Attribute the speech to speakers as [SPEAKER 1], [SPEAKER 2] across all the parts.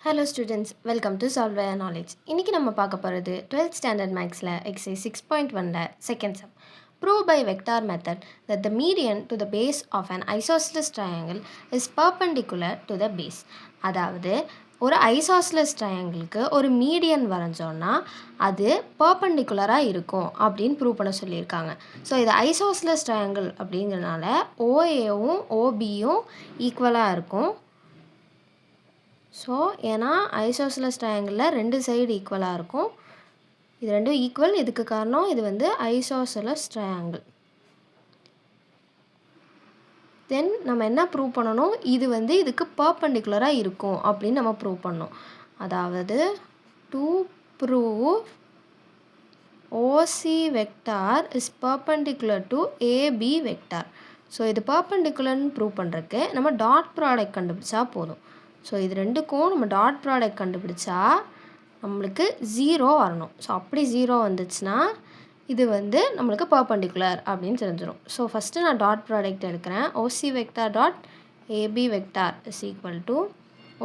[SPEAKER 1] Hello students, welcome to Solve Via Knowledge. இன்னைக்கு நம்ம பார்க்க போகிறது 12th standard mathsல exercise 6.1ல second sum. Prove by vector method that the median to the base of an isosceles triangle is perpendicular to the base. அதாவது ஒரு isosceles ட்ரையாங்கிளுக்கு ஒரு median வரைஞ்சோன்னா அது பர்பண்டிகுலராக இருக்கும் அப்படின்னு ப்ரூவ் பண்ண சொல்லியிருக்காங்க. ஸோ இது ஐசோஸ்லஸ் ட்ரையாங்கிள் அப்படிங்கிறனால ஓஏவும் ஓபியும் ஈக்குவலாக இருக்கும். ஸோ ஏன்னா ஐசோஸ்லஸ் ட்ரையாங்கிளில் ரெண்டு சைடு ஈக்குவலாக இருக்கும். இது ரெண்டும் ஈக்குவல், இதுக்கு காரணம் இது வந்து ஐசோஸ்லஸ் ட்ரையாங்கிள். தென் நம்ம என்ன ப்ரூவ் பண்ணணும், இது வந்து இதுக்கு பர்பண்டிகுலராக இருக்கும் அப்படின்னு நம்ம ப்ரூவ் பண்ணணும். அதாவது to prove OC vector is perpendicular to AB vector. So இது பர்பண்டிகுலர்னு ப்ரூவ் பண்ணுறதுக்கு நம்ம டாட் ப்ராடக்ட் கண்டுபிடிச்சா போதும். ஸோ இது ரெண்டுக்கும் நம்ம டாட் ப்ராடக்ட் கண்டுபிடிச்சா நம்மளுக்கு 0 வரணும். ஸோ அப்படி 0 வந்துச்சுன்னா இது வந்து நம்மளுக்கு பர்பண்டிகுலர் அப்படின்னு தெரிஞ்சிடும். ஸோ ஃபஸ்ட்டு நான் டாட் ப்ராடக்ட் எடுக்கிறேன். OC vector dot AB vector is equal to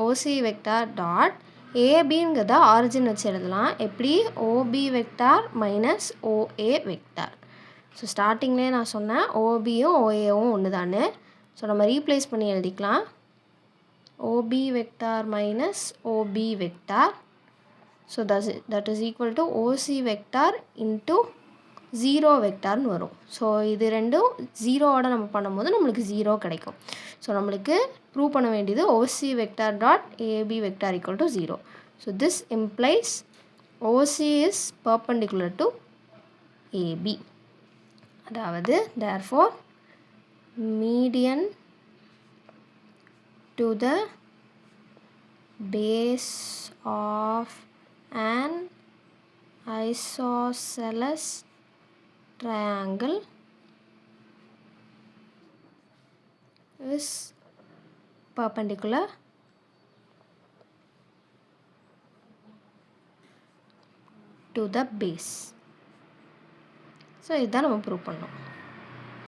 [SPEAKER 1] OC vector dot ஏபிங்கிறத ஆரிஜின் வச்சு எழுதலாம். எப்படி? OB vector minus OA vector. So ஸ்டார்டிங்லேயே நான் சொன்னேன் ஓபியும் ஓஏவும் ஒன்று தானே. ஸோ நம்ம ரீப்ளேஸ் பண்ணி எழுதிக்கலாம். OB vector minus OB vector. So that is equal to OC vector into 0 vectorனு வரும். ஸோ இது ரெண்டும் 0ஓட நம்ம பண்ணும்போது நம்மளுக்கு 0 கிடைக்கும். ஸோ நம்மளுக்கு ப்ரூவ் பண்ண வேண்டியது OC vector dot AB vector equal to 0. So this implies OC is perpendicular to AB. அதாவது therefore median to the base of an isosceles triangle is perpendicular to the base. So இதுதான் நம்ம prove பண்ணோம்.